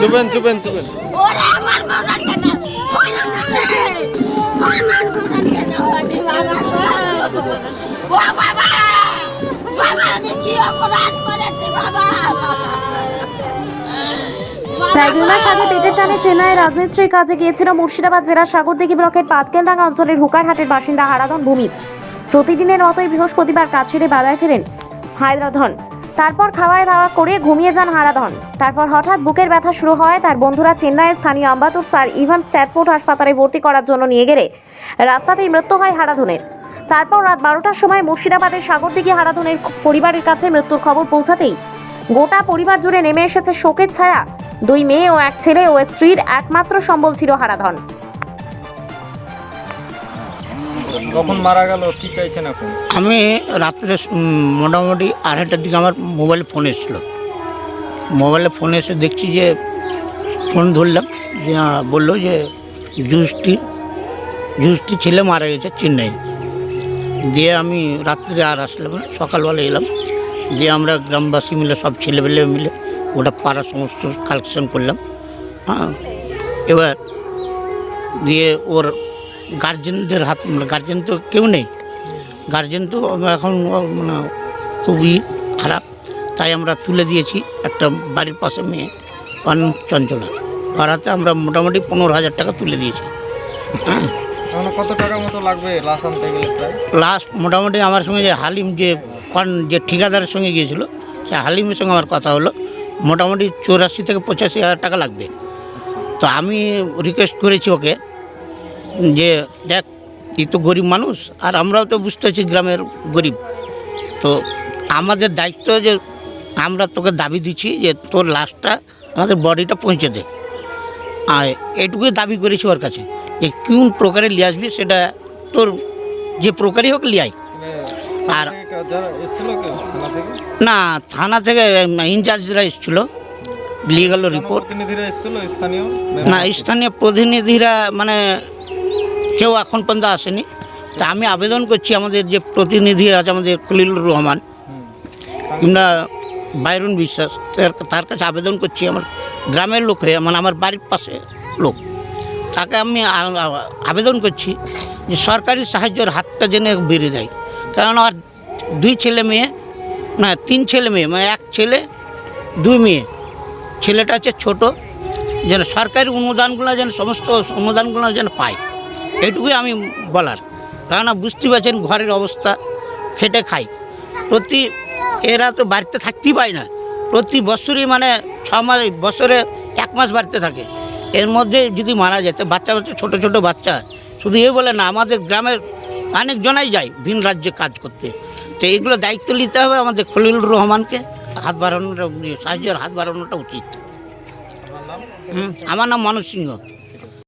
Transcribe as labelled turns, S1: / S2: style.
S1: চুপেন চুপেন চুপেন।
S2: ওরে আমার মরার কেন আমার মরার কেন বাবা বাবা বাবা আমি কি অপরাধ করেছি বাবা।
S3: প্রায় 2 মাস আগে পেটের টানে চেন্নাইয়ের রাজমিস্ত্রির কাজে গিয়েছিল মুর্শিদাবাদ জেলার সাগরদিঘি ব্লকের পাটকেলডাঙ্গা অঞ্চলের হুকারহাটের বাসিন্দা হারাধন ভূমিজ। প্রতিদিনের মতোই বৃহস্পতিবার কাজ সেরে বাজায় ফেরেন হারাধন। তারপর খাওয়ায় দাওয়া করে ঘুমিয়ে যান হারাধন। তারপর হঠাৎ বুকের ব্যথা শুরু হয়। তার বন্ধুরা চেন্নাইয়ের স্থানীয় আম্বাতুর স্যার ইভান স্ট্যাটফোর্ড হাসপাতালে ভর্তি করার জন্য নিয়ে গেলে রাস্তাতেই মৃত্যু হয় হারাধনের। তারপর রাত 12টার সময় মুর্শিদাবাদের সাগরদিঘি হারাধনের পরিবারের কাছে মৃত্যুর খবর পৌঁছাতেই গোটা পরিবার জুড়ে নেমে এসেছে শোকের ছায়া। 2 মেয়ে ও 1 ছেলে ও স্ত্রীর একমাত্র সম্বল ছিল হারাধন।
S1: কখন মারা গেল কি চাইছেন এখন?
S4: আমি রাত্রে মোটামুটি 2:30টার দিকে আমার মোবাইলে ফোন এসেছিলো। মোবাইলে ফোন এসে দেখছি যে ফোন ধরলাম, যে বললো যে জুসটি ছেলে মারা গেছে চেন্নাই। দিয়ে আমি রাত্রে আর আসলাম না, সকালবেলা এলাম। দিয়ে আমরা গ্রামবাসী মিলে সব ছেলেবেলে মিলে ওটা পাড়া সমস্ত কালেকশন করলাম। হ্যাঁ, এবার দিয়ে ওর গার্জেনদের হাত, গার্জেন তো কেউ নেই, গার্জেন তো এখন মানে খুবই খারাপ। তাই আমরা তুলে দিয়েছি একটা বাড়ির পাশে মেয়ে চঞ্চলা, ভাড়াতে আমরা মোটামুটি 15,000 টাকা তুলে দিয়েছি। হ্যাঁ,
S1: কত টাকা মতো লাগবে লাশ আনতে গেলে? প্রায়
S4: লাস্ট মোটামুটি আমার সঙ্গে যে হালিম যে ঠিকাদারের সঙ্গে গিয়েছিল, সে হালিমের সঙ্গে আমার কথা হলো, মোটামুটি 84 থেকে 85,000 টাকা লাগবে। তো আমি রিকোয়েস্ট করেছি ওকে যে দেখ, তুই তো গরিব মানুষ, আর আমরাও তো বুঝতে পারছি গ্রামের গরিব, তো আমাদের দায়িত্ব যে আমরা তোকে দাবি দিচ্ছি যে তোর লাশটা আমাদের বডিটা পৌঁছে দে। আর এইটুকুই দাবি করেছি ওর কাছে, যে কোন প্রকারে নিয়ে আসবি সেটা তোর যে প্রকারই হোক লিয়াই। আর না, থানা থেকে ইনচার্জরা এসেছিলো, নিয়ে গেল রিপোর্ট। না, স্থানীয় প্রতিনিধিরা মানে কেউ এখন পর্যন্ত আসেনি। তা আমি আবেদন করছি আমাদের যে প্রতিনিধি আছে, আমাদের খলিলুর রহমান কিংবা বাইরুন বিশ্বাস, তার কাছে আবেদন করছি, আমার গ্রামের লোক হয়ে, মানে আমার বাড়ির পাশে লোক, তাকে আমি আবেদন করছি যে সরকারি সাহায্যের হাতটা যেন বেড়ে দেয়। কারণ আর 2 ছেলে মেয়ে, না 3 ছেলে মেয়ে, মানে 1 ছেলে 2 মেয়ে, ছেলেটা হচ্ছে ছোটো, যেন সরকারি অনুদানগুলো যেন সমস্ত অনুদানগুলো যেন পায়, এইটুকুই আমি বলার। কারণ বুঝতে পারছেন ঘরের অবস্থা, খেটে খাই, এরা তো বাড়িতে থাকতেই পায় না, প্রতি বছরই মানে 6 মাস, বছরে 1 মাস বাড়িতে থাকে। এর মধ্যে যদি মারা যায় তো বাচ্চা ছোটো ছোটো বাচ্চা, শুধু এই বলে না, আমাদের গ্রামের অনেকজনাই যায় ভিন রাজ্যে কাজ করতে। তো এইগুলো দায়িত্ব নিতে হবে আমাদের খলিলুর রহমানকে, হাত বাড়ানোর সাহায্যের হাত বাড়ানোটা উচিত। আমার নাম মানস সিংহ।